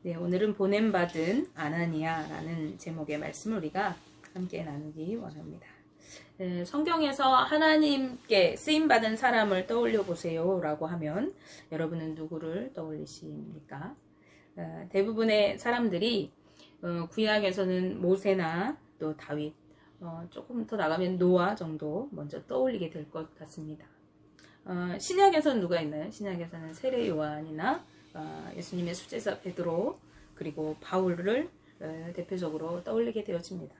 네, 오늘은 보냄받은 아나니아라는 제목의 말씀을 우리가 함께 나누기 원합니다. 성경에서 하나님께 쓰임받은 사람을 떠올려 보세요 라고 하면 여러분은 누구를 떠올리십니까? 대부분의 사람들이 구약에서는 모세나 또 다윗, 조금 더 나가면 노아 정도 먼저 떠올리게 될 것 같습니다. 신약에서는 누가 있나요? 신약에서는 세례 요한이나 예수님의 수제자 베드로, 그리고 바울을 대표적으로 떠올리게 되어집니다.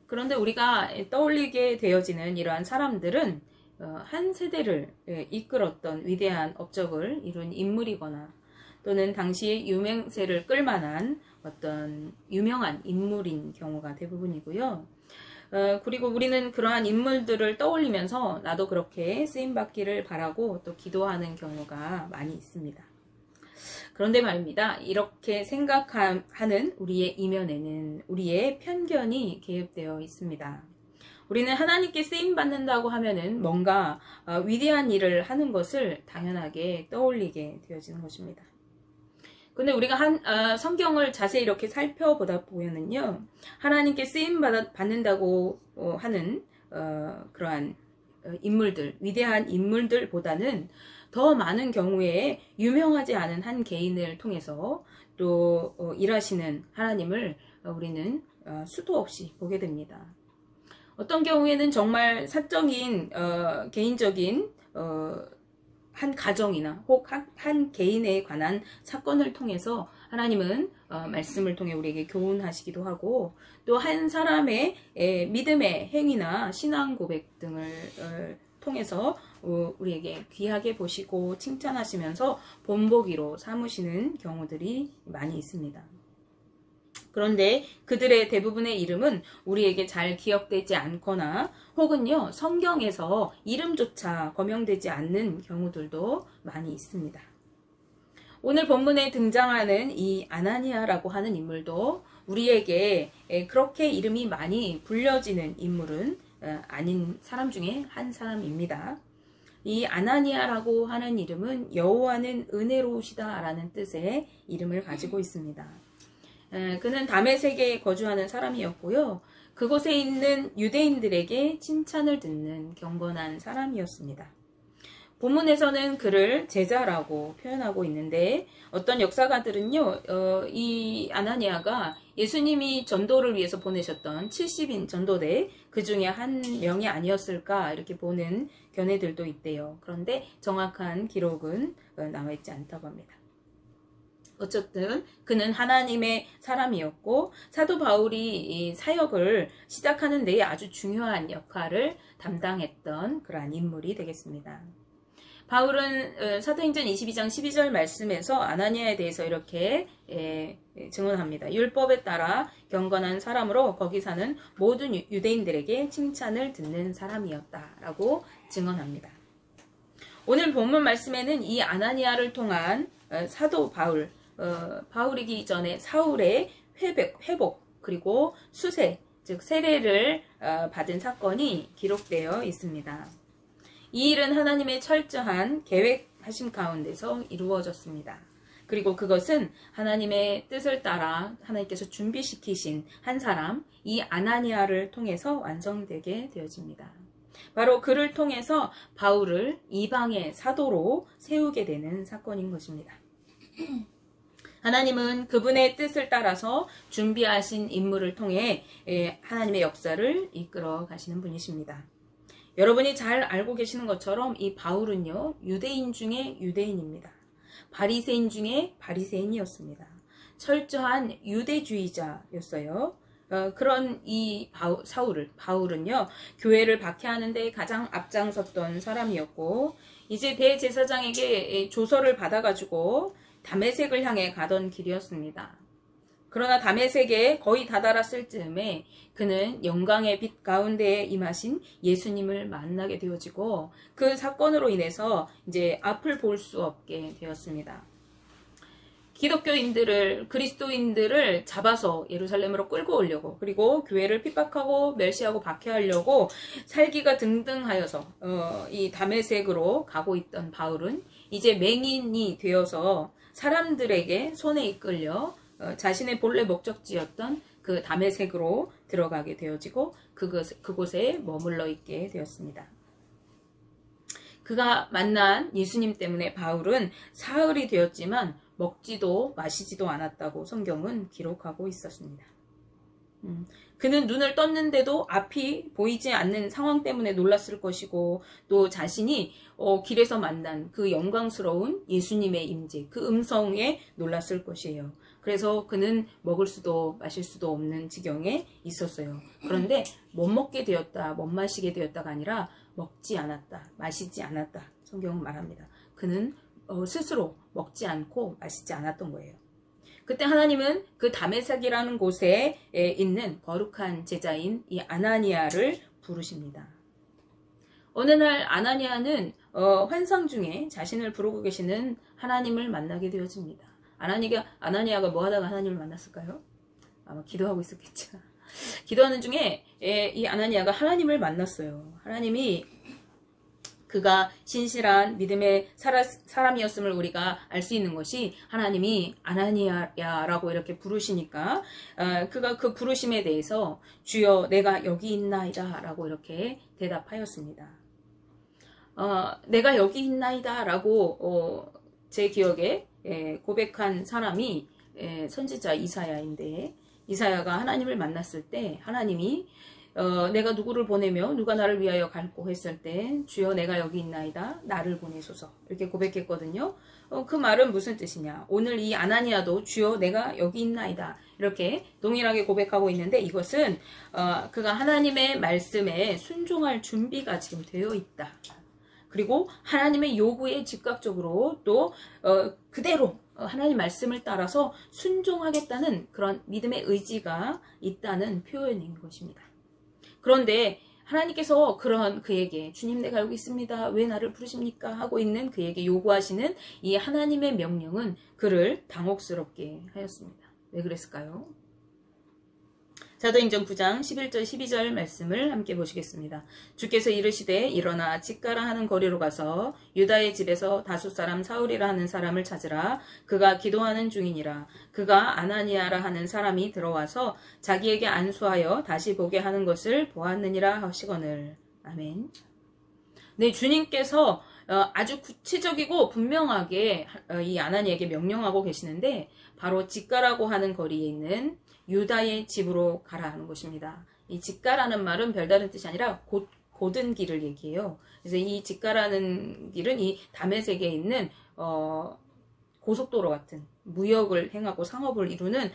그런데 우리가 떠올리게 되어지는 이러한 사람들은 한 세대를 이끌었던 위대한 업적을 이룬 인물이거나 또는 당시의 유명세를 끌만한 어떤 유명한 인물인 경우가 대부분이고요. 그리고 우리는 그러한 인물들을 떠올리면서 나도 그렇게 쓰임받기를 바라고 또 기도하는 경우가 많이 있습니다. 그런데 말입니다. 이렇게 생각하는 우리의 이면에는 우리의 편견이 개입되어 있습니다. 우리는 하나님께 쓰임받는다고 하면은 뭔가 위대한 일을 하는 것을 당연하게 떠올리게 되어지는 것입니다. 근데 우리가 성경을 자세히 이렇게 살펴보다 보면은요, 하나님께 쓰임 받는다고 하는 그러한 인물들, 위대한 인물들보다는 더 많은 경우에 유명하지 않은 한 개인을 통해서 또 일하시는 하나님을 우리는 수도 없이 보게 됩니다. 어떤 경우에는 정말 사적인 개인적인 한 가정이나 혹 한 개인에 관한 사건을 통해서 하나님은 말씀을 통해 우리에게 교훈하시기도 하고, 또 한 사람의 믿음의 행위나 신앙 고백 등을 통해서 우리에게 귀하게 보시고 칭찬하시면서 본보기로 삼으시는 경우들이 많이 있습니다. 그런데 그들의 대부분의 이름은 우리에게 잘 기억되지 않거나 혹은요, 성경에서 이름조차 거명되지 않는 경우들도 많이 있습니다. 오늘 본문에 등장하는 이 아나니아라고 하는 인물도 우리에게 그렇게 이름이 많이 불려지는 인물은 아닌 사람 중에 한 사람입니다. 이 아나니아라고 하는 이름은 여호와는 은혜로우시다 라는 뜻의 이름을 가지고 있습니다. 그는 다메섹에 거주하는 사람이었고요. 그곳에 있는 유대인들에게 칭찬을 듣는 경건한 사람이었습니다. 본문에서는 그를 제자라고 표현하고 있는데, 어떤 역사가들은요, 이 아나니아가 예수님이 전도를 위해서 보내셨던 70인 전도대 그 중에 한 명이 아니었을까 이렇게 보는 견해들도 있대요. 그런데 정확한 기록은 나와 있지 않다고 합니다. 어쨌든 그는 하나님의 사람이었고, 사도 바울이 이 사역을 시작하는 데에 아주 중요한 역할을 담당했던 그러한 인물이 되겠습니다. 바울은 사도행전 22장 12절 말씀에서 아나니아에 대해서 이렇게 증언합니다. 율법에 따라 경건한 사람으로 거기 사는 모든 유대인들에게 칭찬을 듣는 사람이었다라고 증언합니다. 오늘 본문 말씀에는 이 아나니아를 통한 사도 바울이기 전에 사울의 회복 그리고 수세, 즉 세례를 받은 사건이 기록되어 있습니다. 이 일은 하나님의 철저한 계획하심 가운데서 이루어졌습니다. 그리고 그것은 하나님의 뜻을 따라 하나님께서 준비시키신 한 사람, 이 아나니아를 통해서 완성되게 되어집니다. 바로 그를 통해서 바울을 이방의 사도로 세우게 되는 사건인 것입니다. 하나님은 그분의 뜻을 따라서 준비하신 인물을 통해 하나님의 역사를 이끌어 가시는 분이십니다. 여러분이 잘 알고 계시는 것처럼 이 바울은요, 유대인 중에 유대인입니다. 바리새인 중에 바리새인이었습니다. 철저한 유대주의자였어요. 그런 이 바울은요, 교회를 박해하는 데 가장 앞장섰던 사람이었고, 이제 대제사장에게 조서를 받아가지고 다메섹을 향해 가던 길이었습니다. 그러나 다메섹에 거의 다다랐을 즈음에 그는 영광의 빛 가운데에 임하신 예수님을 만나게 되어지고, 그 사건으로 인해서 이제 앞을 볼 수 없게 되었습니다. 그리스도인들을 잡아서 예루살렘으로 끌고 오려고, 그리고 교회를 핍박하고 멸시하고 박해하려고 살기가 등등하여서 이 다메섹으로 가고 있던 바울은 이제 맹인이 되어서 사람들에게 손에 이끌려 자신의 본래 목적지였던 그 다메섹으로 들어가게 되어지고 그곳에 머물러 있게 되었습니다. 그가 만난 예수님 때문에 바울은 사흘이 되었지만 먹지도 마시지도 않았다고 성경은 기록하고 있었습니다. 그는 눈을 떴는데도 앞이 보이지 않는 상황 때문에 놀랐을 것이고, 또 자신이 길에서 만난 그 영광스러운 예수님의 임재, 그 음성에 놀랐을 것이에요. 그래서 그는 먹을 수도 마실 수도 없는 지경에 있었어요. 그런데 못 먹게 되었다, 못 마시게 되었다가 아니라 먹지 않았다, 마시지 않았다. 성경은 말합니다. 그는 스스로 먹지 않고 마시지 않았던 거예요. 그때 하나님은 그 다메섹이라는 곳에 있는 거룩한 제자인 이 아나니아를 부르십니다. 어느 날 아나니아는 환상 중에 자신을 부르고 계시는 하나님을 만나게 되어집니다. 아나니아가 뭐 하다가 하나님을 만났을까요? 아마 기도하고 있었겠죠. 기도하는 중에 이 아나니아가 하나님을 만났어요. 하나님이 그가 신실한 믿음의 사람이었음을 우리가 알 수 있는 것이 하나님이 아나니아라고 이렇게 부르시니까 그가 그 부르심에 대해서 주여 내가 여기 있나이다 라고 이렇게 대답하였습니다. 내가 여기 있나이다 라고 제 기억에 고백한 사람이 선지자 이사야인데, 이사야가 하나님을 만났을 때 하나님이 내가 누구를 보내며 누가 나를 위하여 갈고 했을 때 주여 내가 여기 있나이다 나를 보내소서 이렇게 고백했거든요. 그 말은 무슨 뜻이냐, 오늘 이 아나니아도 주여 내가 여기 있나이다 이렇게 동일하게 고백하고 있는데, 이것은 그가 하나님의 말씀에 순종할 준비가 지금 되어 있다, 그리고 하나님의 요구에 즉각적으로 또 그대로 하나님 말씀을 따라서 순종하겠다는 그런 믿음의 의지가 있다는 표현인 것입니다. 그런데 하나님께서 그런 그에게 주님 내가 여기 있습니다, 왜 나를 부르십니까 하고 있는 그에게 요구하시는 이 하나님의 명령은 그를 당혹스럽게 하였습니다. 왜 그랬을까요? 사도행전 9장 11절 12절 말씀을 함께 보시겠습니다. 주께서 이르시되 일어나 직가라 하는 거리로 가서 유다의 집에서 다수 사람 사울이라 하는 사람을 찾으라. 그가 기도하는 중이니라. 그가 아나니아라 하는 사람이 들어와서 자기에게 안수하여 다시 보게 하는 것을 보았느니라 하시거늘. 아멘. 네, 주님께서 아주 구체적이고 분명하게 이 아나니아에게 명령하고 계시는데, 바로 직가라고 하는 거리에 있는 유다의 집으로 가라 하는 것입니다. 이 직가라는 말은 별다른 뜻이 아니라 곧은 길을 얘기해요. 그래서 이 직가라는 길은 이 다메섹에 있는 고속도로 같은 무역을 행하고 상업을 이루는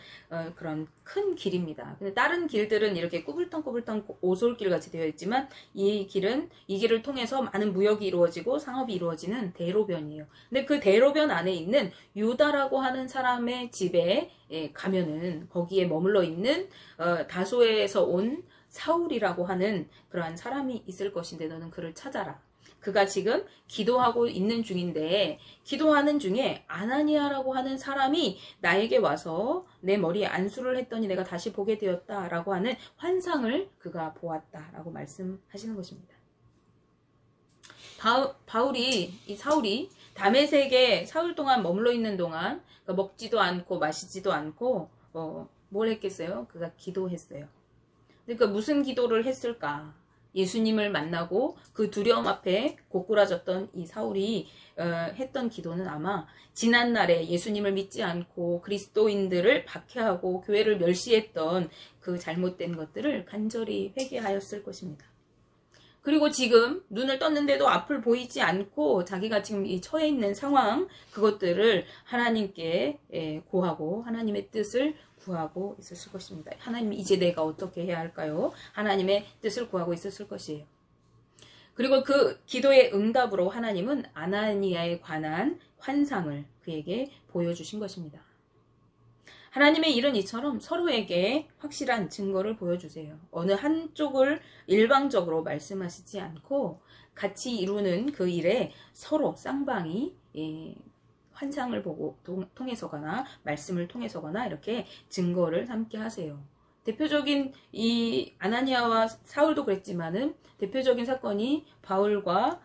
그런 큰 길입니다. 근데 다른 길들은 이렇게 꾸불탕꾸불탕 오솔길 같이 되어 있지만 이 길을 통해서 많은 무역이 이루어지고 상업이 이루어지는 대로변이에요. 근데 그 대로변 안에 있는 유다라고 하는 사람의 집에 가면은 거기에 머물러 있는 다소에서 온 사울이라고 하는 그러한 사람이 있을 것인데 너는 그를 찾아라. 그가 지금 기도하고 있는 중인데, 기도하는 중에 아나니아라고 하는 사람이 나에게 와서 내 머리에 안수를 했더니 내가 다시 보게 되었다라고 하는 환상을 그가 보았다라고 말씀하시는 것입니다. 사울이 다메섹에 사흘 동안 머물러 있는 동안 먹지도 않고 마시지도 않고 뭘 했겠어요? 그가 기도했어요. 그러니까 무슨 기도를 했을까? 예수님을 만나고 그 두려움 앞에 고꾸라졌던 이 사울이 했던 기도는 아마 지난날에 예수님을 믿지 않고 그리스도인들을 박해하고 교회를 멸시했던 그 잘못된 것들을 간절히 회개하였을 것입니다. 그리고 지금 눈을 떴는데도 앞을 보이지 않고 자기가 지금 이 처해 있는 상황, 그것들을 하나님께 고하고 하나님의 뜻을 구하고 있었을 것입니다. 하나님, 이제 내가 어떻게 해야 할까요? 하나님의 뜻을 구하고 있었을 것이에요. 그리고 그 기도의 응답으로 하나님은 아나니아에 관한 환상을 그에게 보여주신 것입니다. 하나님의 일은 이처럼 서로에게 확실한 증거를 보여주세요. 어느 한쪽을 일방적으로 말씀하시지 않고 같이 이루는 그 일에 서로 쌍방이 환상을 보고 통해서거나 말씀을 통해서거나 이렇게 증거를 함께 하세요. 대표적인 이 아나니아와 사울도 그랬지만은 대표적인 사건이 바울과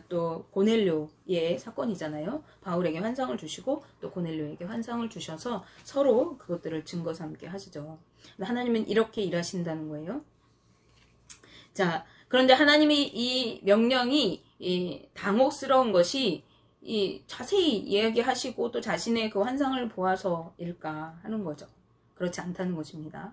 또 고넬료의 사건이잖아요. 바울에게 환상을 주시고 또 고넬료에게 환상을 주셔서 서로 그것들을 증거 삼게 하시죠. 하나님은 이렇게 일하신다는 거예요. 자, 그런데 하나님이 이 명령이 당혹스러운 것이 자세히 이야기하시고 또 자신의 그 환상을 보아서일까 하는 거죠. 그렇지 않다는 것입니다.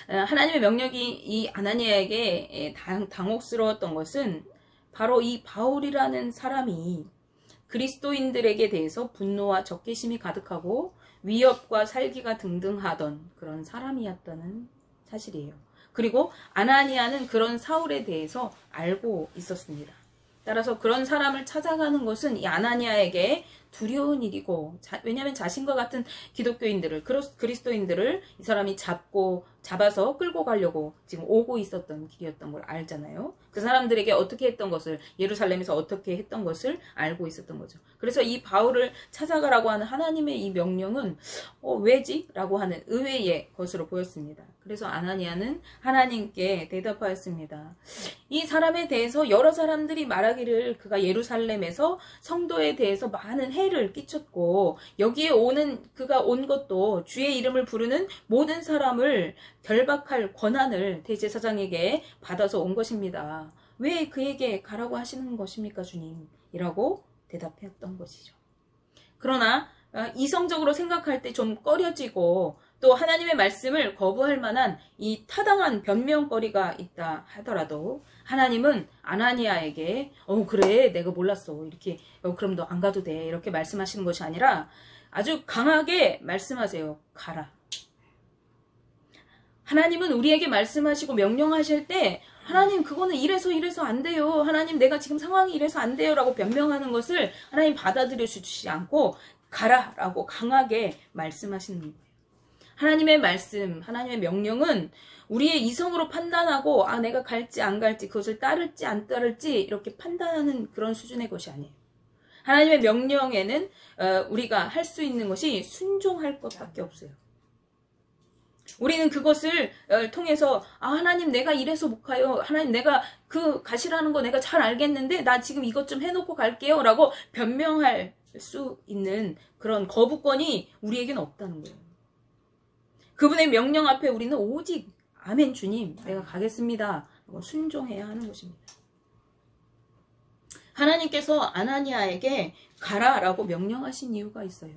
하나님의 명령이 이 아나니아에게 당혹스러웠던 것은 바로 이 바울이라는 사람이 그리스도인들에게 대해서 분노와 적개심이 가득하고 위협과 살기가 등등하던 그런 사람이었다는 사실이에요. 그리고 아나니아는 그런 사울에 대해서 알고 있었습니다. 따라서 그런 사람을 찾아가는 것은 이 아나니아에게 두려운 일이고, 왜냐하면 자신과 같은 기독교인들을, 그리스도인들을 이 사람이 잡아서 끌고 가려고 지금 오고 있었던 길이었던 걸 알잖아요. 그 사람들에게 어떻게 했던 것을, 예루살렘에서 어떻게 했던 것을 알고 있었던 거죠. 그래서 이 바울을 찾아가라고 하는 하나님의 이 명령은 왜지? 라고 하는 의외의 것으로 보였습니다. 그래서 아나니아는 하나님께 대답하였습니다. 이 사람에 대해서 여러 사람들이 말하기를 그가 예루살렘에서 성도에 대해서 많은 해를 끼쳤고, 여기에 그가 온 것도 주의 이름을 부르는 모든 사람을 결박할 권한을 대제사장에게 받아서 온 것입니다. 왜 그에게 가라고 하시는 것입니까, 주님? 이라고 대답했던 것이죠. 그러나 이성적으로 생각할 때 좀 꺼려지고, 또 하나님의 말씀을 거부할 만한 이 타당한 변명거리가 있다 하더라도 하나님은 아나니아에게 그래, 내가 몰랐어, 이렇게 그럼 너 안 가도 돼, 이렇게 말씀하시는 것이 아니라 아주 강하게 말씀하세요. 가라. 하나님은 우리에게 말씀하시고 명령하실 때 하나님 그거는 이래서 안 돼요, 하나님 내가 지금 상황이 이래서 안 돼요 라고 변명하는 것을 하나님 받아들여 주시지 않고 가라 라고 강하게 말씀하시는 거예요. 하나님의 말씀, 하나님의 명령은 우리의 이성으로 판단하고 내가 갈지 안 갈지, 그것을 따를지 안 따를지 이렇게 판단하는 그런 수준의 것이 아니에요. 하나님의 명령에는 우리가 할 수 있는 것이 순종할 것밖에 없어요. 우리는 그것을 통해서 하나님 내가 이래서 못 가요, 하나님 내가 그 가시라는 거 내가 잘 알겠는데 나 지금 이것 좀 해놓고 갈게요 라고 변명할 수 있는 그런 거부권이 우리에게는 없다는 거예요. 그분의 명령 앞에 우리는 오직 아멘 주님 내가 가겠습니다 하고 순종해야 하는 것입니다. 하나님께서 아나니아에게 가라라고 명령하신 이유가 있어요.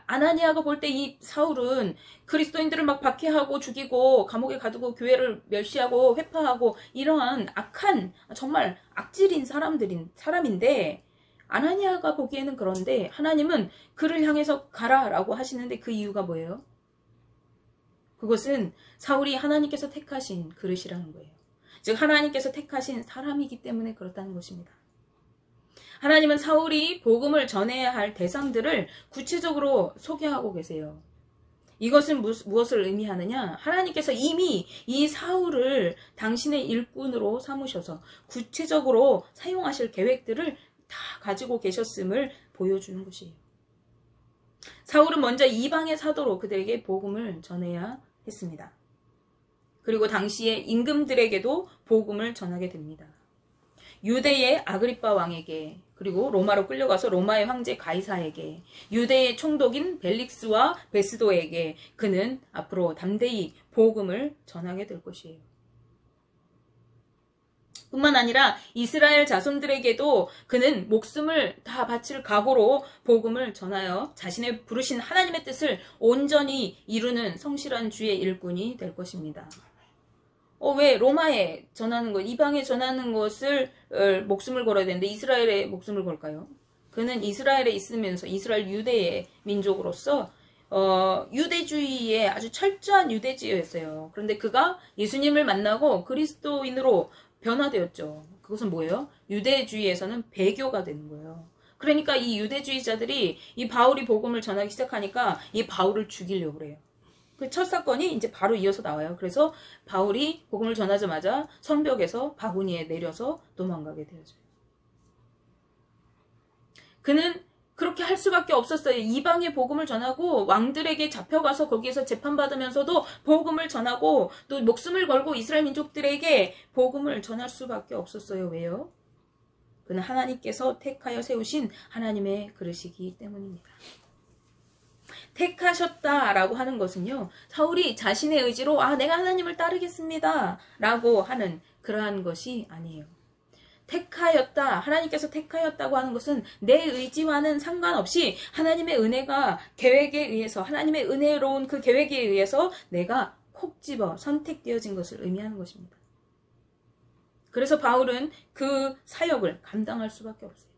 아나니아가 볼 때 이 사울은 그리스도인들을 막 박해하고 죽이고 감옥에 가두고 교회를 멸시하고 회파하고 이러한 악한, 정말 악질인 사람인데, 아나니아가 보기에는 그런데 하나님은 그를 향해서 가라라고 하시는데 그 이유가 뭐예요? 그것은 사울이 하나님께서 택하신 그릇이라는 거예요. 즉 하나님께서 택하신 사람이기 때문에 그렇다는 것입니다. 하나님은 사울이 복음을 전해야 할 대상들을 구체적으로 소개하고 계세요. 이것은 무엇을 의미하느냐? 하나님께서 이미 이 사울을 당신의 일꾼으로 삼으셔서 구체적으로 사용하실 계획들을 다 가지고 계셨음을 보여주는 것이에요. 사울은 먼저 이방의 사도로 그들에게 복음을 전해야 했습니다. 그리고 당시의 임금들에게도 복음을 전하게 됩니다. 유대의 아그리빠 왕에게, 그리고 로마로 끌려가서 로마의 황제 가이사에게, 유대의 총독인 벨릭스와 베스도에게 그는 앞으로 담대히 복음을 전하게 될 것이에요. 뿐만 아니라 이스라엘 자손들에게도 그는 목숨을 다 바칠 각오로 복음을 전하여 자신의 부르신 하나님의 뜻을 온전히 이루는 성실한 주의 일꾼이 될 것입니다. 왜 로마에 전하는 것, 이방에 전하는 것을 목숨을 걸어야 되는데 이스라엘에 목숨을 걸까요? 그는 이스라엘에 있으면서 이스라엘 유대의 민족으로서 유대주의에 아주 철저한 유대주의였어요. 그런데 그가 예수님을 만나고 그리스도인으로 변화되었죠. 그것은 뭐예요? 유대주의에서는 배교가 되는 거예요. 그러니까 이 유대주의자들이 이 바울이 복음을 전하기 시작하니까 이 바울을 죽이려고 그래요. 그 첫 사건이 이제 바로 이어서 나와요. 그래서 바울이 복음을 전하자마자 성벽에서 바구니에 내려서 도망가게 되어져요. 그는 그렇게 할 수밖에 없었어요. 이방의 복음을 전하고 왕들에게 잡혀가서 거기에서 재판받으면서도 복음을 전하고 또 목숨을 걸고 이스라엘 민족들에게 복음을 전할 수밖에 없었어요. 왜요? 그는 하나님께서 택하여 세우신 하나님의 그릇이기 때문입니다. 택하셨다라고 하는 것은요, 사울이 자신의 의지로 내가 하나님을 따르겠습니다 라고 하는 그러한 것이 아니에요. 택하였다, 하나님께서 택하였다고 하는 것은 내 의지와는 상관없이 하나님의 은혜가 계획에 의해서, 하나님의 은혜로운 그 계획에 의해서 내가 콕 집어 선택되어진 것을 의미하는 것입니다. 그래서 바울은 그 사역을 감당할 수밖에 없어요.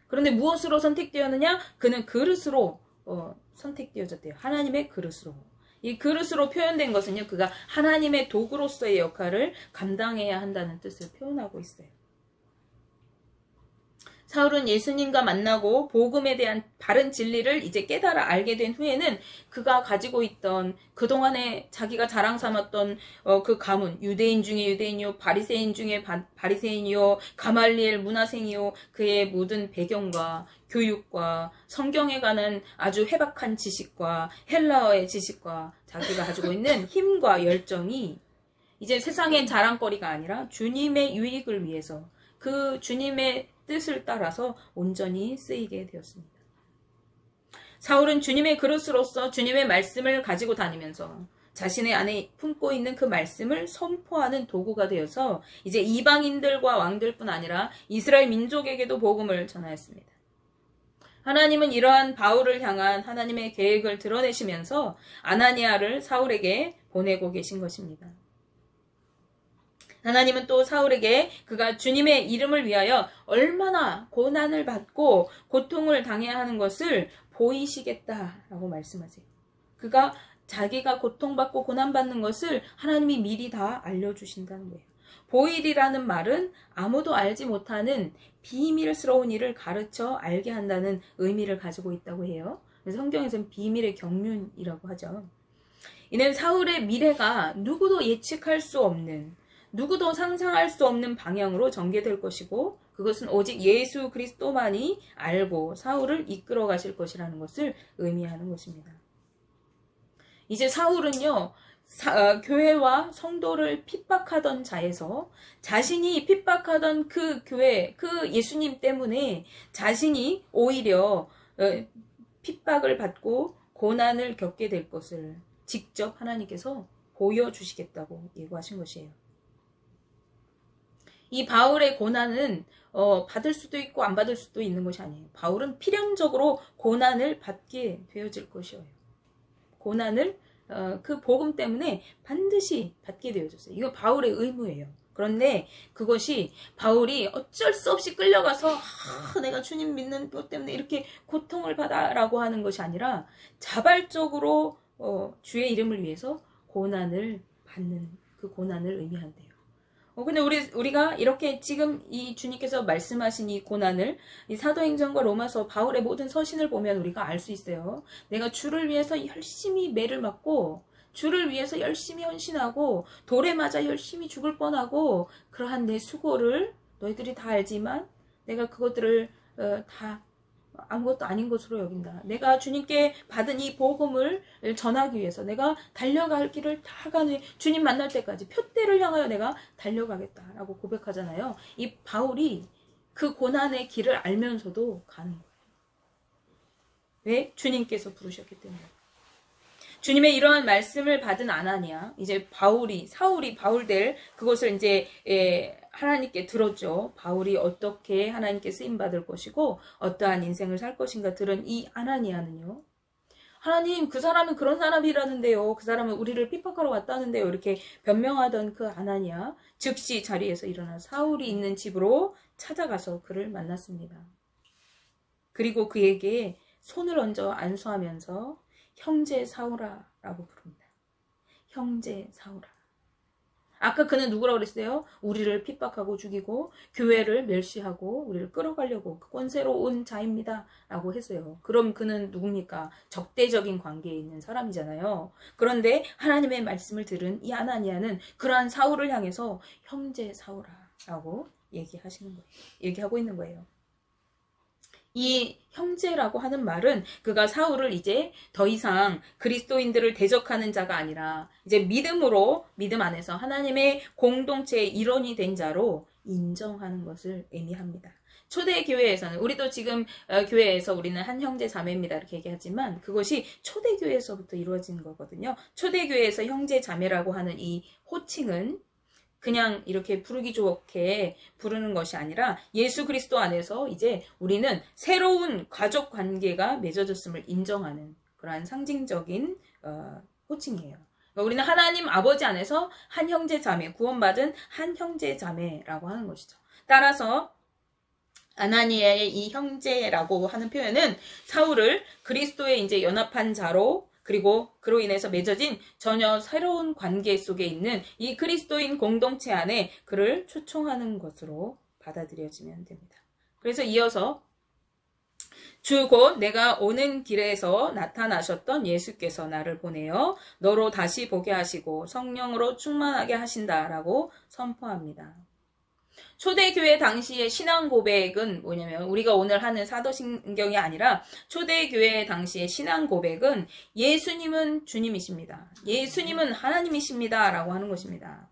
그런데 무엇으로 선택되었느냐? 그는 그릇으로 선택되어졌대요. 하나님의 그릇으로. 이 그릇으로 표현된 것은요, 그가 하나님의 도구로서의 역할을 감당해야 한다는 뜻을 표현하고 있어요. 사울은 예수님과 만나고 복음에 대한 바른 진리를 이제 깨달아 알게 된 후에는 그가 가지고 있던 그동안에 자기가 자랑 삼았던 그 가문, 유대인 중에 유대인이요, 바리새인 중에 바리새인이요, 가말리엘 문화생이요, 그의 모든 배경과 교육과 성경에 관한 아주 해박한 지식과 헬라어의 지식과 자기가 가지고 있는 힘과 열정이 이제 세상의 자랑거리가 아니라 주님의 유익을 위해서 그 주님의 뜻을 따라서 온전히 쓰이게 되었습니다. 사울은 주님의 그릇으로서 주님의 말씀을 가지고 다니면서 자신의 안에 품고 있는 그 말씀을 선포하는 도구가 되어서 이제 이방인들과 왕들뿐 아니라 이스라엘 민족에게도 복음을 전하였습니다. 하나님은 이러한 바울을 향한 하나님의 계획을 드러내시면서 아나니아를 사울에게 보내고 계신 것입니다. 하나님은 또 사울에게 그가 주님의 이름을 위하여 얼마나 고난을 받고 고통을 당해야 하는 것을 보이시겠다라고 말씀하세요. 그가 자기가 고통받고 고난받는 것을 하나님이 미리 다 알려주신다는 거예요. 보일이라는 말은 아무도 알지 못하는 비밀스러운 일을 가르쳐 알게 한다는 의미를 가지고 있다고 해요. 그래서 성경에서는 비밀의 경륜이라고 하죠. 이는 사울의 미래가 누구도 예측할 수 없는, 누구도 상상할 수 없는 방향으로 전개될 것이고 그것은 오직 예수 그리스도만이 알고 사울을 이끌어 가실 것이라는 것을 의미하는 것입니다. 이제 사울은요, 교회와 성도를 핍박하던 자에서 자신이 핍박하던 그 교회, 그 예수님 때문에 자신이 오히려 핍박을 받고 고난을 겪게 될 것을 직접 하나님께서 보여주시겠다고 예고하신 것이에요. 이 바울의 고난은 받을 수도 있고 안 받을 수도 있는 것이 아니에요. 바울은 필연적으로 고난을 받게 되어질 것이에요. 고난을 그 복음 때문에 반드시 받게 되어졌어요. 이거 바울의 의무예요. 그런데 그것이 바울이 어쩔 수 없이 끌려가서 내가 주님 믿는 것 때문에 이렇게 고통을 받아라고 하는 것이 아니라 자발적으로 주의 이름을 위해서 고난을 받는 그 고난을 의미한대요. 근데 우리가 이렇게 지금 이 주님께서 말씀하신 이 고난을 이 사도행전과 로마서 바울의 모든 서신을 보면 우리가 알 수 있어요. 내가 주를 위해서 열심히 매를 맞고 주를 위해서 열심히 헌신하고 돌에 맞아 열심히 죽을 뻔하고 그러한 내 수고를 너희들이 다 알지만 내가 그것들을 다 아무것도 아닌 것으로 여긴다. 내가 주님께 받은 이 복음을 전하기 위해서 내가 달려갈 길을 다 가는 주님 만날 때까지 표대를 향하여 내가 달려가겠다라고 고백하잖아요. 이 바울이 그 고난의 길을 알면서도 가는 거예요. 왜? 주님께서 부르셨기 때문에. 주님의 이러한 말씀을 받은 아나니아, 이제 사울이 바울 될 그것을 이제 하나님께 들었죠. 바울이 어떻게 하나님께 쓰임받을 것이고 어떠한 인생을 살 것인가 들은 이 아나니아는요. 하나님, 그 사람은 그런 사람이라는데요. 그 사람은 우리를 핍박하러 왔다는데요. 이렇게 변명하던 그 아나니아, 즉시 자리에서 일어나 사울이 있는 집으로 찾아가서 그를 만났습니다. 그리고 그에게 손을 얹어 안수하면서 형제 사울아 라고 부릅니다. 형제 사울아. 아까 그는 누구라고 그랬어요? 우리를 핍박하고 죽이고 교회를 멸시하고 우리를 끌어가려고 그 권세로 온 자입니다 라고 했어요. 그럼 그는 누굽니까? 적대적인 관계에 있는 사람이잖아요. 그런데 하나님의 말씀을 들은 이 아나니아는 그러한 사울을 향해서 형제 사울아 라고 얘기하고 있는 거예요. 이 형제라고 하는 말은 그가 사울을 이제 더 이상 그리스도인들을 대적하는 자가 아니라 이제 믿음으로 믿음 안에서 하나님의 공동체의 일원이 된 자로 인정하는 것을 의미합니다. 초대 교회에서는 우리도 지금 교회에서 우리는 한 형제 자매입니다 이렇게 얘기하지만 그것이 초대 교회에서부터 이루어진 거거든요. 초대 교회에서 형제 자매라고 하는 이 호칭은 그냥 이렇게 부르기 좋게 부르는 것이 아니라 예수 그리스도 안에서 이제 우리는 새로운 가족 관계가 맺어졌음을 인정하는 그러한 상징적인 호칭이에요. 그러니까 우리는 하나님 아버지 안에서 한 형제 자매, 구원받은 한 형제 자매라고 하는 것이죠. 따라서 아나니아의 이 형제라고 하는 표현은 사울을 그리스도에 이제 연합한 자로 그리고 그로 인해서 맺어진 전혀 새로운 관계 속에 있는 이 그리스도인 공동체 안에 그를 초청하는 것으로 받아들여지면 됩니다. 그래서 이어서 주 곧 내가 오는 길에서 나타나셨던 예수께서 나를 보내어 너로 다시 보게 하시고 성령으로 충만하게 하신다라고 선포합니다. 초대교회 당시의 신앙 고백은 뭐냐면 우리가 오늘 하는 사도신경이 아니라 초대교회 당시의 신앙 고백은 예수님은 주님이십니다. 예수님은 하나님이십니다. 라고 하는 것입니다.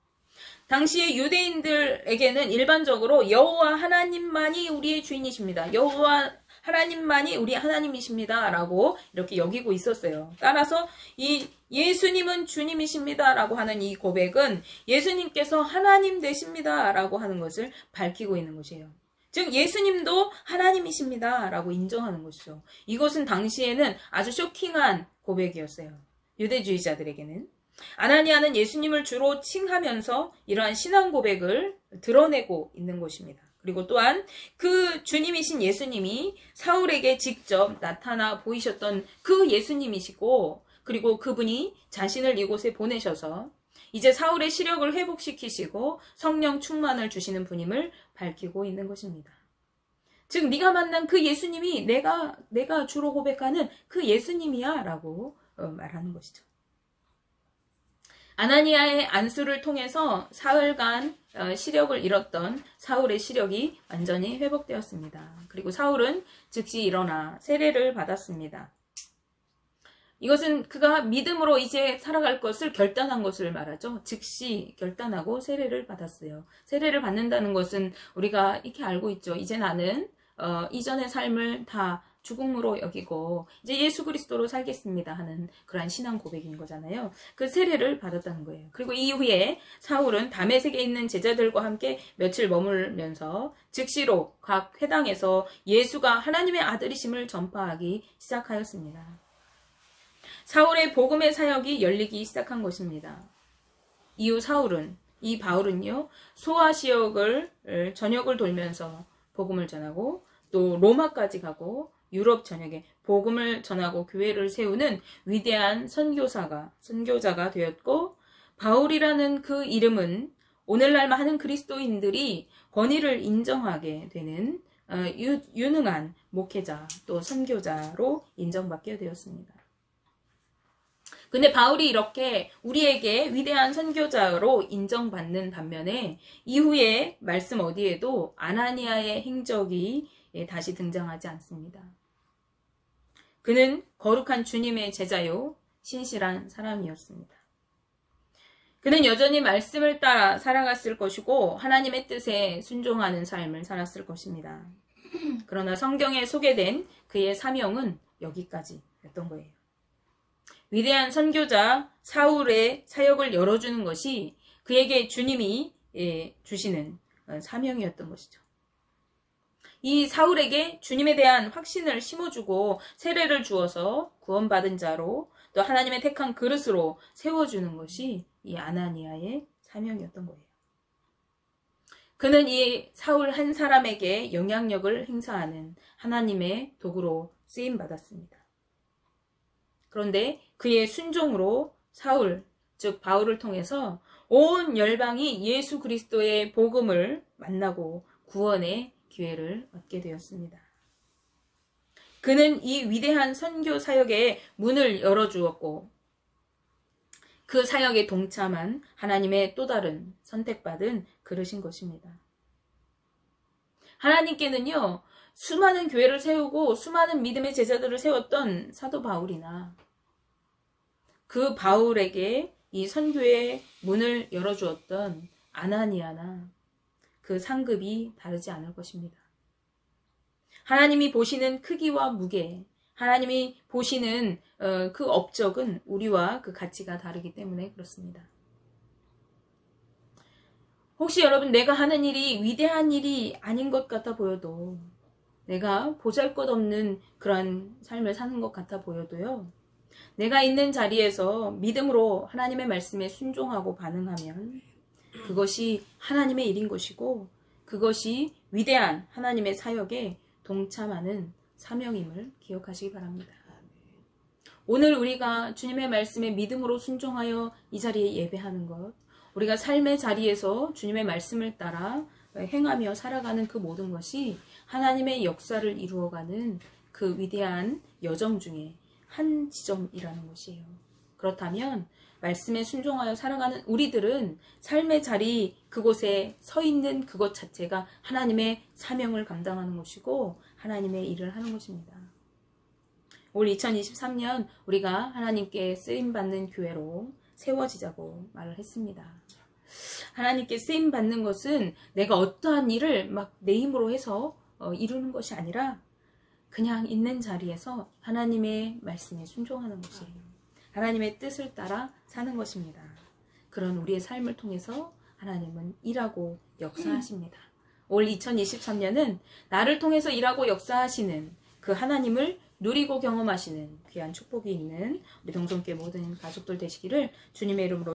당시의 유대인들에게는 일반적으로 여호와 하나님만이 우리의 주인이십니다. 여호와 하나님만이 우리 하나님이십니다. 라고 이렇게 여기고 있었어요. 따라서 이 예수님은 주님이십니다. 라고 하는 이 고백은 예수님께서 하나님 되십니다. 라고 하는 것을 밝히고 있는 것이에요. 즉 예수님도 하나님이십니다. 라고 인정하는 것이죠. 이것은 당시에는 아주 쇼킹한 고백이었어요. 유대주의자들에게는. 아나니아는 예수님을 주로 칭하면서 이러한 신앙 고백을 드러내고 있는 것입니다. 그리고 또한 그 주님이신 예수님이 사울에게 직접 나타나 보이셨던 그 예수님이시고 그리고 그분이 자신을 이곳에 보내셔서 이제 사울의 시력을 회복시키시고 성령 충만을 주시는 분임을 밝히고 있는 것입니다. 즉 네가 만난 그 예수님이 내가 주로 고백하는 그 예수님이야 라고 말하는 것이죠. 아나니아의 안수를 통해서 사흘간 시력을 잃었던 사울의 시력이 완전히 회복되었습니다. 그리고 사울은 즉시 일어나 세례를 받았습니다. 이것은 그가 믿음으로 이제 살아갈 것을 결단한 것을 말하죠. 즉시 결단하고 세례를 받았어요. 세례를 받는다는 것은 우리가 이렇게 알고 있죠. 이제 나는 이전의 삶을 다 죽음으로 여기고 이제 예수 그리스도로 살겠습니다 하는 그러한 신앙 고백인 거잖아요. 그 세례를 받았다는 거예요. 그리고 이후에 사울은 다메섹에 있는 제자들과 함께 며칠 머물면서 즉시로 각 회당에서 예수가 하나님의 아들이심을 전파하기 시작하였습니다. 사울의 복음의 사역이 열리기 시작한 것입니다. 이후 사울은 이 바울은요 소아시역을 전역을 돌면서 복음을 전하고 또 로마까지 가고 유럽 전역에 복음을 전하고 교회를 세우는 위대한 선교자가 되었고 바울이라는 그 이름은 오늘날 많은 그리스도인들이 권위를 인정하게 되는 유능한 목회자 또 선교자로 인정받게 되었습니다. 근데 바울이 이렇게 우리에게 위대한 선교자로 인정받는 반면에 이후에 말씀 어디에도 아나니아의 행적이 다시 등장하지 않습니다. 그는 거룩한 주님의 제자요 신실한 사람이었습니다. 그는 여전히 말씀을 따라 살아갔을 것이고 하나님의 뜻에 순종하는 삶을 살았을 것입니다. 그러나 성경에 소개된 그의 사명은 여기까지였던 거예요. 위대한 선교자 사울의 사역을 열어주는 것이 그에게 주님이 주시는 사명이었던 것이죠. 이 사울에게 주님에 대한 확신을 심어주고 세례를 주어서 구원받은 자로 또 하나님의 택한 그릇으로 세워주는 것이 이 아나니아의 사명이었던 거예요. 그는 이 사울 한 사람에게 영향력을 행사하는 하나님의 도구로 쓰임받았습니다. 그런데 그의 순종으로 사울, 즉 바울을 통해서 온 열방이 예수 그리스도의 복음을 만나고 구원의 기회를 얻게 되었습니다. 그는 이 위대한 선교 사역의 문을 열어주었고 그 사역에 동참한 하나님의 또 다른 선택받은 그릇인 것입니다. 하나님께는요 수많은 교회를 세우고 수많은 믿음의 제자들을 세웠던 사도 바울이나 그 바울에게 이 선교의 문을 열어주었던 아나니아나 그 상급이 다르지 않을 것입니다. 하나님이 보시는 크기와 무게, 하나님이 보시는 그 업적은 우리와 그 가치가 다르기 때문에 그렇습니다. 혹시 여러분 내가 하는 일이 위대한 일이 아닌 것 같아 보여도, 내가 보잘것없는 그런 삶을 사는 것 같아 보여도요, 내가 있는 자리에서 믿음으로 하나님의 말씀에 순종하고 반응하면 그것이 하나님의 일인 것이고 그것이 위대한 하나님의 사역에 동참하는 사명임을 기억하시기 바랍니다. 오늘 우리가 주님의 말씀에 믿음으로 순종하여 이 자리에 예배하는 것, 우리가 삶의 자리에서 주님의 말씀을 따라 행하며 살아가는 그 모든 것이 하나님의 역사를 이루어가는 그 위대한 여정 중에 한 지점이라는 것이에요. 그렇다면 말씀에 순종하여 살아가는 우리들은 삶의 자리 그곳에 서 있는 그것 자체가 하나님의 사명을 감당하는 것이고 하나님의 일을 하는 것입니다. 올 2023년 우리가 하나님께 쓰임받는 교회로 세워지자고 말을 했습니다. 하나님께 쓰임받는 것은 내가 어떠한 일을 막 내 힘으로 해서 이루는 것이 아니라 그냥 있는 자리에서 하나님의 말씀에 순종하는 것이에요. 하나님의 뜻을 따라 사는 것입니다. 그런 우리의 삶을 통해서 하나님은 일하고 역사하십니다. 올 2023년은 나를 통해서 일하고 역사하시는 그 하나님을 누리고 경험하시는 귀한 축복이 있는 우리 동성교회 모든 가족들 되시기를 주님의 이름으로